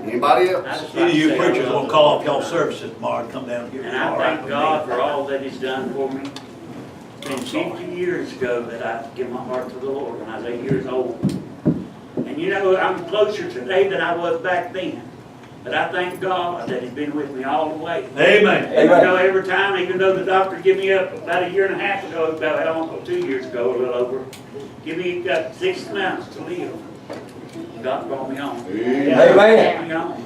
Anybody else? Any of you preachers will call off y'all services tomorrow and come down and give me And all I right thank with God me. for all that He's done for me. It's been 50 years ago that I gave my heart to the Lord when I was 8 years old. And you know, I'm closer today than I was back then. But I thank God that He's been with me all the way. Amen. And you know, every time, even though the doctor gave me up about a year and a half ago, about almost 2 years ago, a little over, give me 6 months to live. God brought me home. Amen. Brought me home.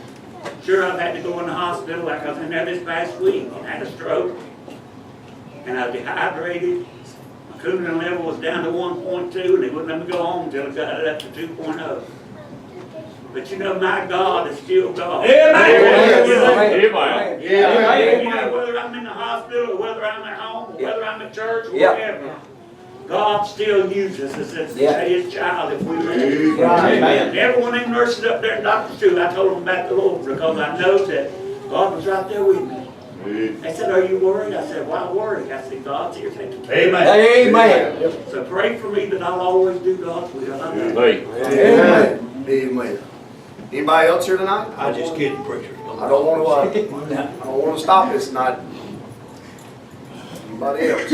Sure, I've had to go in the hospital, like I was in there this past week, and had a stroke. And I was dehydrated. My coolant level was down to 1.2, and they wouldn't let me go home until I got it up to 2.0. But you know, my God is still God. Amen. You know, whether I'm in the hospital, or whether I'm at home, or whether I'm at church, or whatever, God still uses us as His child if we let Him. And everyone in nurses up there and doctors too, I told them about the Lord because I know that God was right there with me. They said, "Are you worried?" I said, "Why worry?" I said, "God's here taking care of me." Amen. So pray for me that I'll always do God's will. I love you. Amen. Amen. Anybody else here tonight? I just kidding, preachers. I don't want to stop this tonight. Anybody else?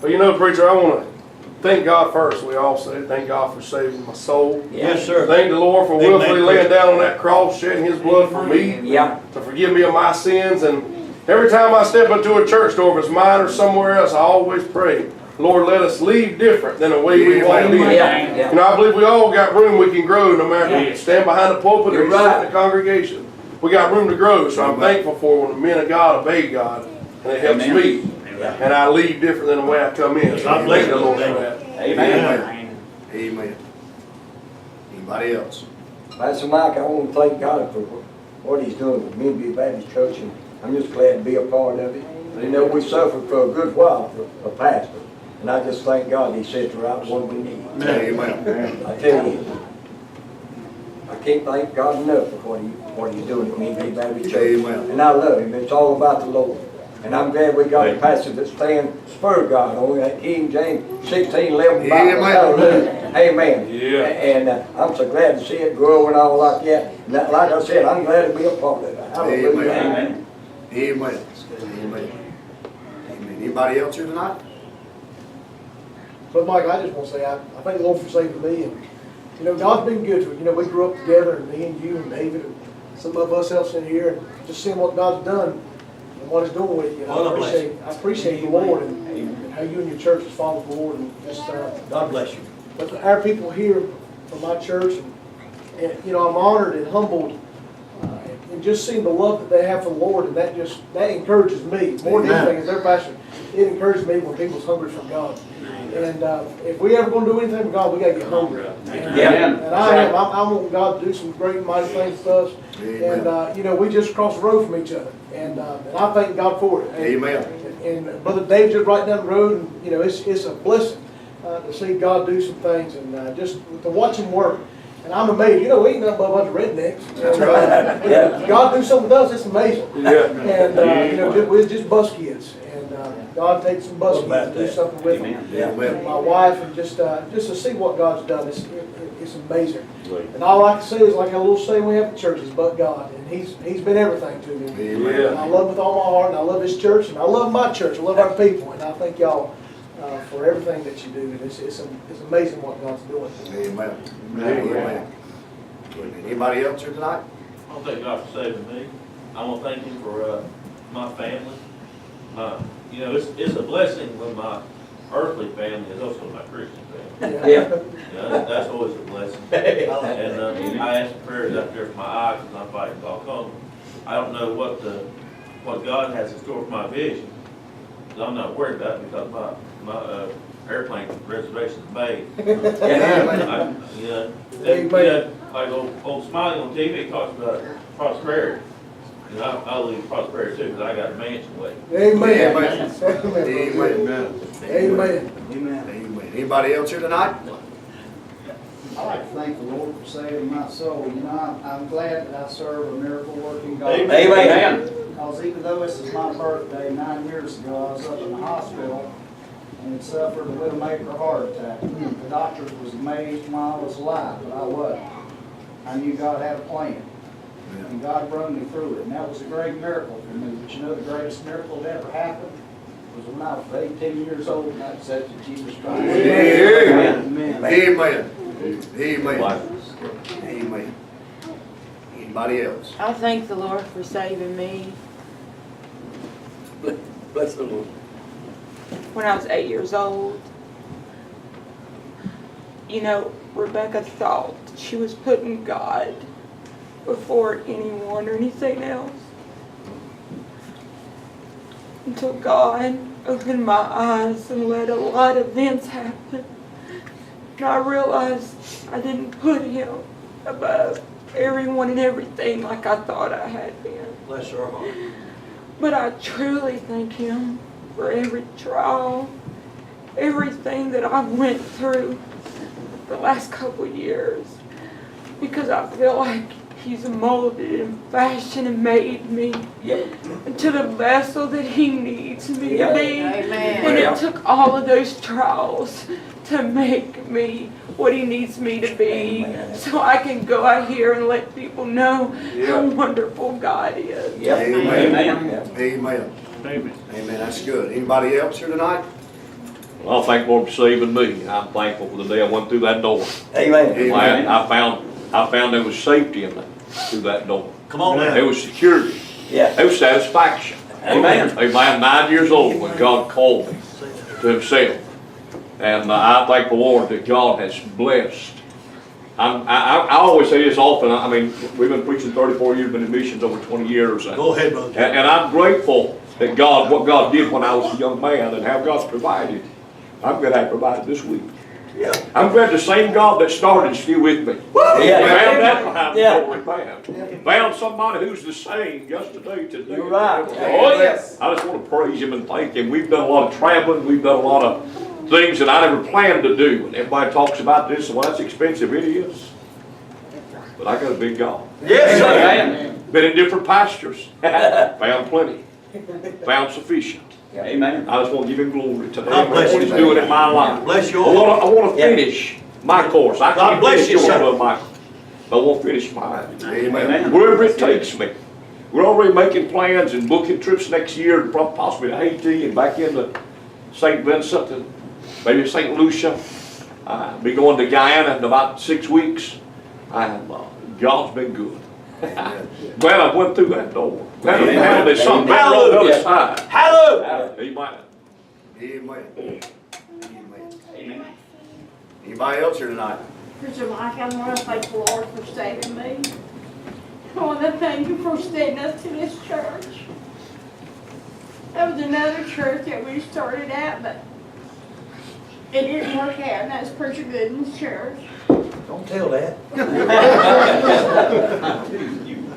Well, you know, preacher, I want to thank God first. We all say thank God for saving my soul. Yes, sir. Thank the Lord for Amen, willfully laying preacher. down on that cross, shedding His blood for me, to forgive me of my sins. And every time I step into a church door, if it's mine or somewhere else, I always pray, Lord, let us leave different than the way we want to leave. You know, I believe we all got room we can grow no matter if we stand behind the pulpit or sit in the congregation. We got room to grow, so I'm thankful for when the men of God obey God, and it helps me. And I leave different than the way I come in. So I thank the Lord for that. Amen. Amen. Anybody else? Pastor Mike, I want to thank God for what He's doing with Midview Baptist Church, and I'm just glad to be a part of it. You know, we suffered for a good while for a pastor, and I just thank God He set the right one we need. Amen. I tell you, I can't thank God enough for what He's doing at Midview Baptist Church. Amen. And I love Him. It's all about the Lord. And I'm glad we got a pastor that's staying spur God on that King James 16:11 Bible. Hallelujah. Amen. Yeah. And I'm so glad to see it grow and all like that. And like I said, I'm glad to be a part of it. Hallelujah. Amen. Amen. Amen. Amen. Anybody else here tonight? But Mike, I just want to say, I thank the Lord for saving me. And, you know, God's been good to me. You know, we grew up together, and me and you and David and some of us else in here, and just seeing what God's done and what He's doing with you. And I appreciate the Lord and how you and your church has followed the Lord. And just, God bless you. but our people here from my church, and you know, I'm honored and humbled, and just seeing the love that they have for the Lord, and that encourages me more than anything. As their pastor, it encourages me when people's hungry for God. And if we ever going to do anything with God, we got to get hungry. And I want God to do some great and mighty things with us. And you know, we just cross the road from each other, and I thank God for it. Amen. And Brother Dave's just right down the road, and you know, it's a blessing to see God do some things, and just to watch Him work. And I'm amazed. You know, we ain't nothing but a bunch of rednecks. That's right. God do something with us, it's amazing. Yeah. And you know, we're just bus kids, and God takes some bus kids to do something with them. And my wife, and just to see what God's done, it's amazing. And all I can say is, like a little saying we have at church, is but God, and He's been everything to me. Amen. And I love Him with all my heart, and I love His church, and I love my church, I love our people, and I thank y'all for everything that you do. And it's amazing what God's doing. Amen. Amen. Anybody else here tonight? I want to thank God for saving me. I want to thank Him for my family. You know, it's a blessing when my earthly family is also my Christian family. Yeah. You know, that's always a blessing. And I ask for prayers out there for my eyes because I'm fighting glaucoma. I don't know what God has in store for my vision. I'm not worried about it because my airplane reservation is made. Like old Smiley on TV talks about prosperity. You know, I live in prosperity too because I got a mansion waiting. Amen. Amen. Amen. Amen. Anybody else here tonight? I'd like to thank the Lord for saving my soul. You know, I'm glad that I serve a miracle working God. Amen. Because even though this is my birthday, 9 years ago, I was up in the hospital and had suffered a widowmaker heart attack. The doctors was amazed why I was alive, but I wasn't. I knew God had a plan. And God brought me through it, and that was a great miracle for me. But you know, the greatest miracle that ever happened was when I was 18 years old and I accepted Jesus Christ. Amen. Amen. Amen. Anybody else? I thank the Lord for saving me. Bless the Lord. When I was 8 years old, you know, Rebecca thought she was putting God before anyone or anything else. Until God opened my eyes and let a lot of events happen. And I realized I didn't put Him above everyone and everything like I thought I had been. Bless her heart. But I truly thank Him for every trial, everything that I went through the last couple of years. Because I feel like He's molded and fashioned and made me into the vessel that He needs me to be. Amen. And it took all of those trials to make me what He needs me to be. So I can go out here and let people know how wonderful God is. Amen. Amen. Amen. Amen. Amen. That's good. Anybody else here tonight? Well, I thank the Lord for saving me. I'm thankful for the day I went through that door. Amen. Amen. I found there was safety in that, through that door. Come on There now. was security. Yeah. There was satisfaction. Amen. Amen. 9 years old when God called me to Himself. And I thank the Lord that God has blessed. I always say this often. I mean, we've been preaching 34 years, been in missions over 20 years. Go ahead, brother. And I'm grateful that what God did when I was a young man and how God's provided. I'm glad I provided this week. Yeah. I'm glad the same God that started is still with me. Found that behind the glory, man. Found somebody who's the same yesterday, today. You're right. Oh, yes. I just want to praise Him and thank Him. We've done a lot of traveling. We've done a lot of things that I never planned to do. And everybody talks about this, and well, that's expensive. It is. But I got a big God. Yes, sir. Been in different pastures. Found plenty. Found sufficient. Amen. I just want to give Him glory today. God bless What you. He's doing in my life. Bless your I want to finish my course. I God can't bless finish you, yours, sir. Brother Michael, but I won't finish mine. Amen. Wherever it takes me. We're already making plans and booking trips next year, possibly to Haiti and back into St. Vincent and maybe St. Lucia. Be going to Guyana in about 6 weeks. God's been good. Glad I went through that door. Glad I found there's something better on the other side. Hallelujah. Amen. Amen. Amen. Anybody else here tonight? Preacher Mike, I want to thank the Lord for saving me. I want to thank you for sending us to this church. That was another church that we started at, but it didn't work out, and that's Preacher Goodman's church. Don't tell that.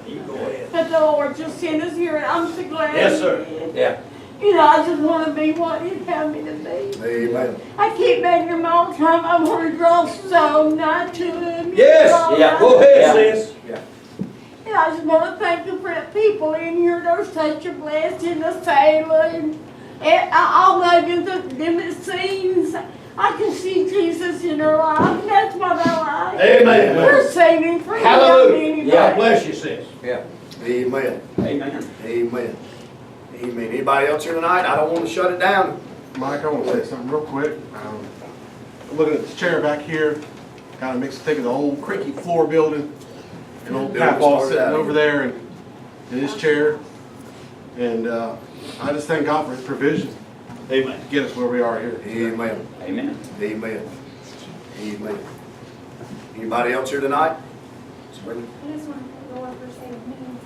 You go ahead. But the Lord just sent us here, and I'm so glad Yes, He sir. did. Yeah. You know, I just want to be what He had me to be. Amen. I keep begging Him all the time. I want to draw some nigh to Him. Yes. Draw Yeah. nigh Go to ahead, Him. sis. And I just want to thank you for the people in here. They're such a blessing, the sailor, and all of you, them it seems. I can see Jesus in their life, and that's what I like. Amen. We're saving for Hallelujah. Him. God bless you, sis. Amen. Amen. Amen. Amen. Anybody else here tonight? I don't want to shut it down. Mike, I want to say something real quick. Looking at this chair back here, kind of makes me think of the old creaky floor building, and old Yeah, Papaw started sitting out over here. there in his chair. And I just thank God for His provision Amen. to get us where we are here. Amen. Amen. Amen. Amen. Anybody else here tonight? I just want to thank the Lord for saving me and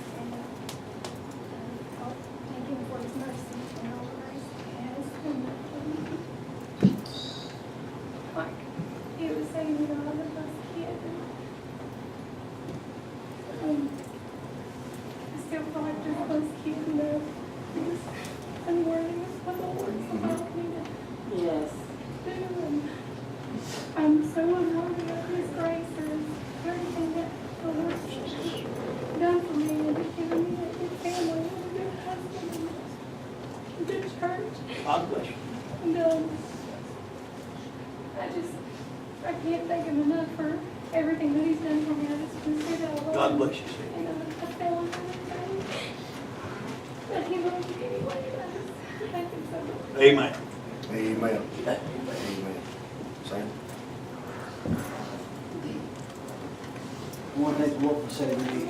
thank Him for His mercy and all the grace He has given me. Like He was saying, you know, I was a kid and I still feel like there's those kids in there because I'm worrying what the Lord's allowed me to Yes. do, and I'm so unworthy of His grace and everything that the Lord's done for me and given me a good family and a good husband and a good church. God bless you. And I can't thank Him enough for everything that He's done for me. I just consider it a lot. God bless you, sis. And thank you, Lord, anyway. Thank you so much. Amen. Amen. Amen. Sam? I want to thank the Lord for saving me.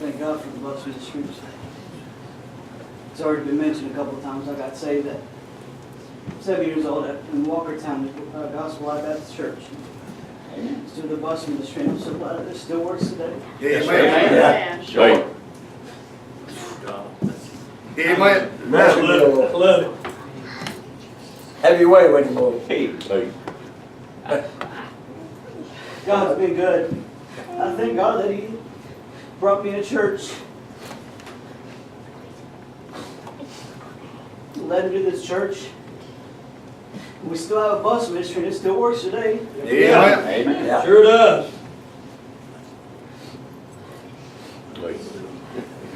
Thank God for the bus ministry. It's already been mentioned a couple of times. I got saved at 7 years old in Walkertown, Gospel Life Baptist Church. It's through the bus ministry, and I'm so glad it still works today. Amen. Sure. Amen. Love it. Have your way with him, Lord. Hey. God's been good. I thank God that He brought me to church. Led me to this church. We still have a bus ministry and it still works today. Yeah. Amen. Yeah. Sure does.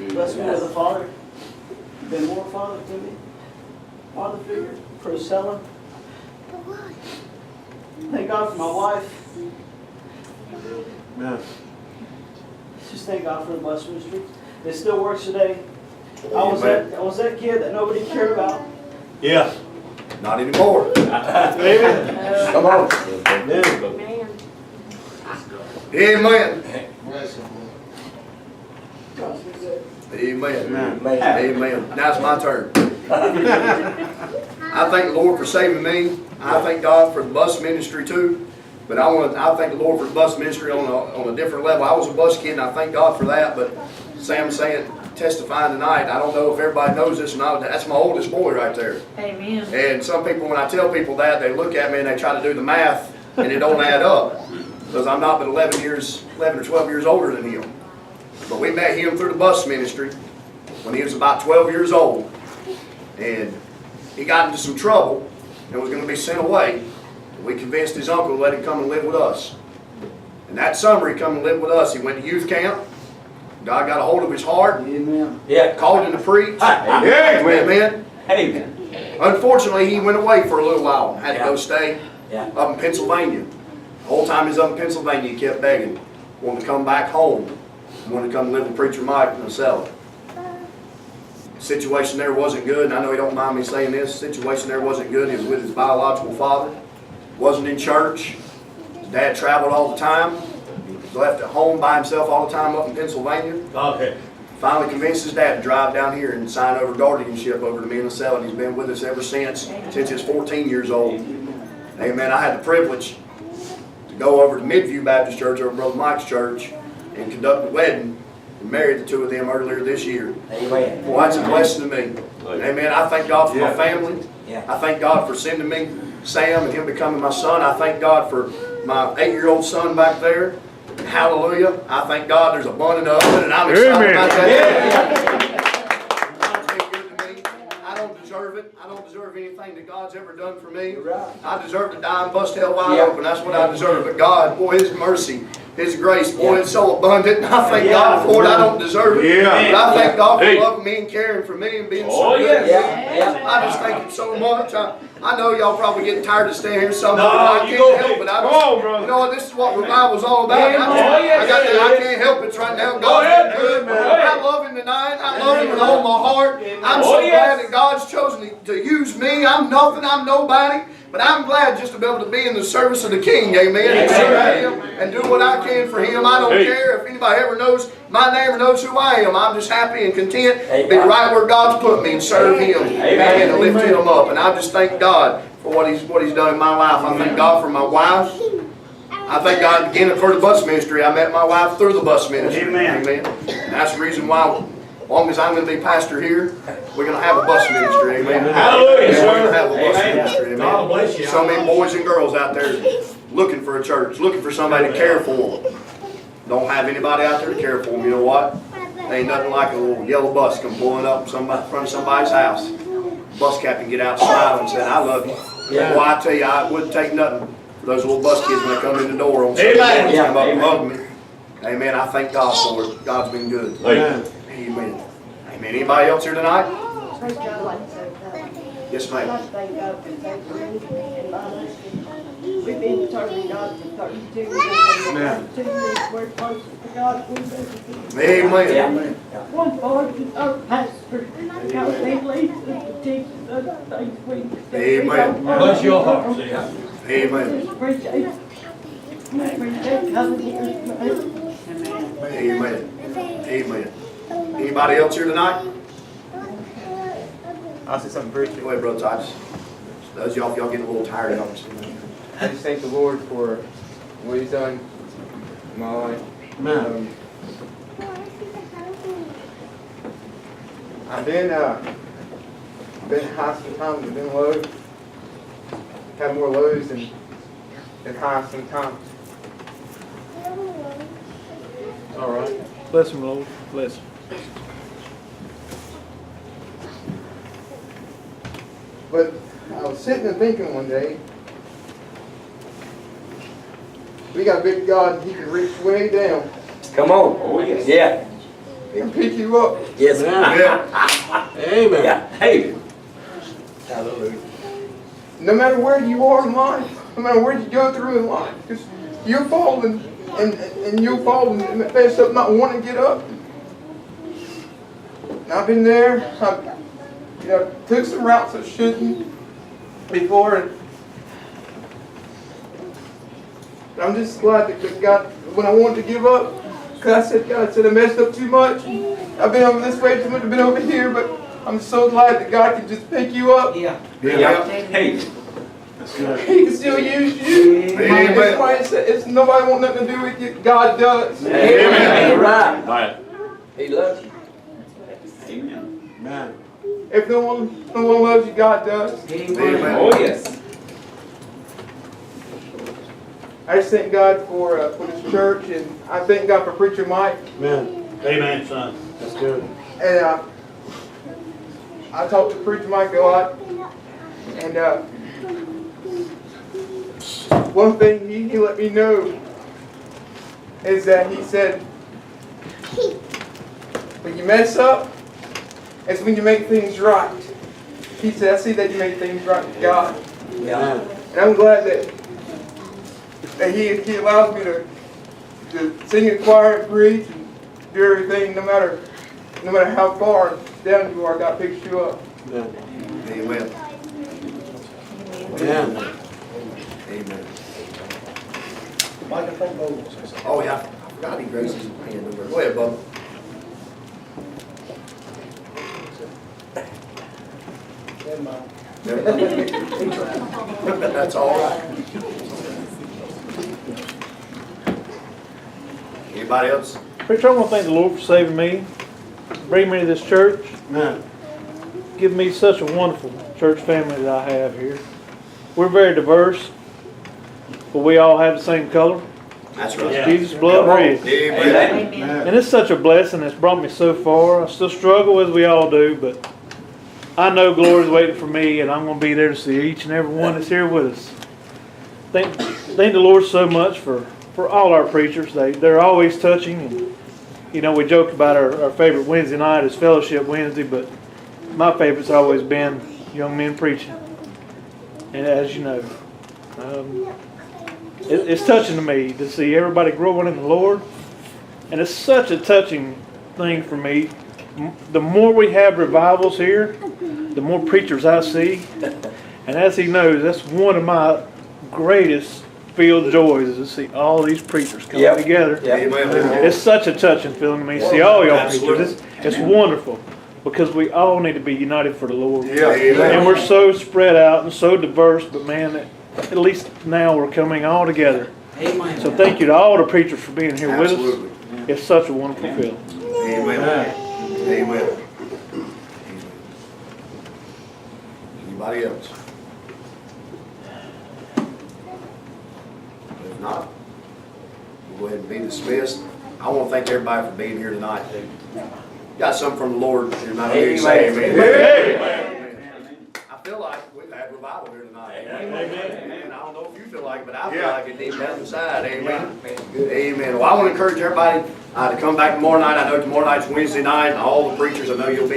Bless me with a father. Been more father to me. Father figure. Priscilla. Thank God for my wife. Amen. Just thank God for the bus ministry. It still works today. I was that kid that nobody cared about. Yeah. Not anymore. Amen. Come on. Man. Amen. God's been good. Amen. Man. Amen. Now it's my turn. I thank the Lord for saving me. I thank God for the bus ministry too. But I thank the Lord for the bus ministry on a different level. I was a bus kid and I thank God for that. But Sam's testifying tonight, I don't know if everybody knows this or not. That's my oldest boy right there. Amen. And some people, when I tell people that, they look at me and they try to do the math and it don't add up. Because I'm not but 11 or 12 years older than him. But we met him through the bus ministry when he was about 12 years old. And he got into some trouble and was going to be sent away. We convinced his uncle to let him come and live with us. And that summer he come and lived with us. He went to youth camp. God got a hold of his heart. Amen. Yeah. Called him to preach. Amen. Amen. Amen. Unfortunately, he went away for a little while. Had to Yeah. go stay Yeah. up in Pennsylvania. The whole time he was up in Pennsylvania, he kept begging. Wanted to come back home. Wanted to come live with Preacher Mike and himself. Situation there wasn't good, and I know he don't mind me saying this. Situation there wasn't good. He was with his biological father. Wasn't in church. His dad traveled all the time. He was left at home by himself all the time up in Pennsylvania. Okay. Finally convinced his dad to drive down here and sign over guardianship over to me and Cell, and he's been with us ever since he's 14 years old. Amen. I had the privilege to go over to Midview Baptist Church, over Brother Mike's church, and conduct the wedding and marry the two of them earlier this year. Amen. Well, that's a blessing to me. Amen. I thank God for my family. Yeah. I thank God for sending me Sam and him becoming my son. I thank God for my 8-year-old son back there. Hallelujah. I thank God there's a bun of it, and I'm excited about that. God's been good to me. I don't deserve it. I don't deserve anything that God's ever done for me. I deserve to die and bust hell wide open. That's what I deserve. But God, boy, His mercy, His grace, boy, it's so abundant. And I thank God for it. I don't deserve it. But I thank God for loving me and caring for me and being so good. I just thank Him so much. I know y'all probably getting tired of staying here some more. I can't help it. You know what? This is what revival's all about. I can't help it right now. God's been good. I love Him tonight. I love Him with all my heart. I'm so glad that God's chosen to use me. I'm nothing. I'm nobody. But I'm glad just to be able to be in the service of the King, amen, and serve Him and do what I can for Him. I don't care if anybody ever knows my name or knows who I am. I'm just happy and content to be right where God's put me and serve Him, amen, and lift Him up. And I just thank God for what He's done in my life. I thank God for my wife. I thank God again for the bus ministry. I met my wife through the bus ministry, amen. And that's the reason why, as long as I'm going to be pastor here, we're going to have a bus ministry, amen. Hallelujah, We're sir. going to have a bus ministry, amen. God bless you. So many boys and girls out there looking for a church, looking for somebody to care for them. Don't have anybody out there to care for them. You know what? Ain't nothing like a little yellow bus come pulling up in front of somebody's house. Bus captain get out smiling and said, "I love you." Well, I tell you, I wouldn't take nothing for those little bus kids when they come in the door on Sunday morning, come up and hug me. Amen. I thank God for it. God's been good. Amen. Amen. Amen. Anybody else here tonight? Praise God, I'd like to say Yes, I'd ma'am. like to thank God for saving me and my husband. We've been serving God for 32 years. And 32 years we're close to God we better be. Amen. One part is our pastor, because they lead us to teach us other things we Amen. Bless your heart, see. Amen. Appreciate coming here tonight. Amen. Amen. Anybody else here tonight? I'll say something briefly. Go ahead, Brother Titus. Those y'all, if y'all getting a little tired, y'all can sit down. I just thank the Lord for what He's done in my life. Amen. I've been high sometimes, I've been low. Had more lows than high sometimes. All right. Bless him, Lord. Bless him. But I was sitting and thinking one day, we got a big God, He can reach way down. Come on. Oh, yes. Yeah. He can pick you up. Yes. Amen. Yeah. Hey. Hallelujah. No matter where you are in life, no matter where you go through in life, because you'll fall and you'll fall and mess up not wanting to get up. And I've been there. I've took some routes I shouldn't before, and I'm just glad that God, when I wanted to give up, because I said, God, I messed up too much. I've been over this way too much, I've been over here, but I'm so glad that God can just pick you up. Yeah. Hey. That's good. He can still use you. Amen. That's why it's nobody want nothing to do with you. God does. Amen. Right. Right. He loves you. Amen. If no one loves you, God does. Amen. Oh, yes. I just thank God for this church, and I thank God for Preacher Mike. Amen. Amen, son. That's good. And I talked to Preacher Mike a lot, and one thing he let me know is that he said, when you mess up, it's when you make things right. He said, I see that you make things right with God. Yeah. And I'm glad that he allows me to sing in choir and preach and do everything, no matter how far down you are, God picks you up. Amen. Amen. Amen. Amen. Mike, I think Bo will say something. Oh, yeah. I forgot he raised his hand over there. Go ahead, Bubba. Never mind. That's all right. Anybody else? Preacher, I want to thank the Lord for saving me, bringing me to this church, Amen. giving me such a wonderful church family that I have here. We're very diverse, but we all have the same color. That's right. Yeah. Jesus' blood red. Amen. Amen. And it's such a blessing that's brought me so far. I still struggle as we all do, but I know glory's waiting for me, and I'm going to be there to see each and every one that's here with us. Thank the Lord so much for all our preachers. They're always touching, and you know, we joke about our favorite Wednesday night is Fellowship Wednesday, but my favorite's always been young men preaching. And as you know, it's touching to me to see everybody growing in the Lord, and it's such a touching thing for me. The more we have revivals here, the more preachers I see, and as he knows, that's one of my greatest field joys is to see all these preachers coming together. Amen. It's such a touching feeling to me to see all y'all preachers. It's wonderful because we all need to be united for the Lord. Yeah. Amen. And we're so spread out and so diverse, but man, at least now we're coming all together. Amen. So thank you to all the preachers for being here with Absolutely. us. It's such a wonderful feeling. Amen. Amen. Anybody else? If not, we'll go ahead and be dismissed. I want to thank everybody for being here tonight. Got something from the Lord. You're not here to say amen. I feel like we've had revival here tonight. Amen. I don't know if you feel like it, but I feel like it deep down inside. Amen. Amen. Well, I want to encourage everybody to come back tomorrow night. I know tomorrow night's Wednesday night. All the preachers, I know you'll be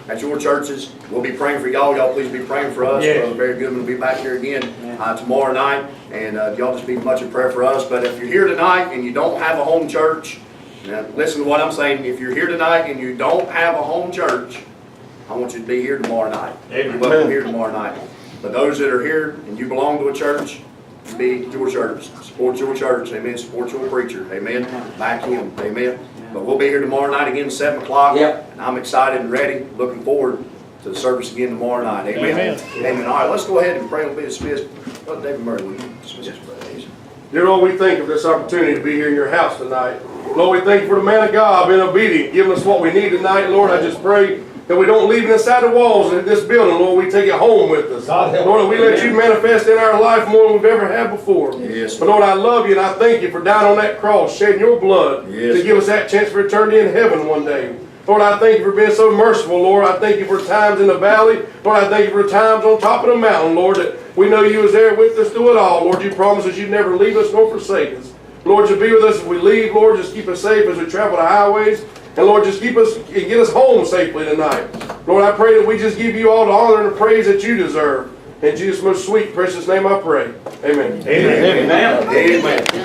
at your churches. We'll be praying for y'all. Y'all please be praying for us. Brother Barry Goodman will be back here again tomorrow night. And y'all just be much in prayer for us. But if you're here tonight and you don't have a home church, Now, listen to what I'm saying. If you're here tonight and you don't have a home church, I want you to be here tomorrow night. You're welcome here tomorrow night. But those that are here and you belong to a church, be your church. Support your church. Amen. Support your preacher. Amen. Back him. Amen. But we'll be here tomorrow night again at 7 o'clock. Yep. And I'm excited and ready. Looking forward to the service again tomorrow night. Amen. Amen. Amen. All right, let's go ahead and pray. We'll be dismissed. Brother David Murray, will you dismiss us, brother? Dear Lord, we thank you for this opportunity to be here in your house tonight. Lord, we thank you for the man of God being obedient, giving us what we need tonight. Lord, I just pray that we don't leave it inside the walls of this building. Lord, we take it home with us. Lord, we let you manifest in our life more than we've ever had before. Yes. But Lord, I love you and I thank you for dying on that cross, shedding your blood to give us that chance for eternity in heaven one day. Lord, I thank you for being so merciful, Lord. I thank you for times in the valley. Lord, I thank you for times on top of the mountain, Lord, that we know you was there with us through it all. Lord, you promised us you'd never leave us nor forsake us. Lord, you be with us as we leave. Lord, just keep us safe as we travel the highways. And Lord, just keep us and get us home safely tonight. Lord, I pray that we just give you all the honor and the praise that you deserve. In Jesus' most sweet, precious name I pray. Amen. Amen. Amen.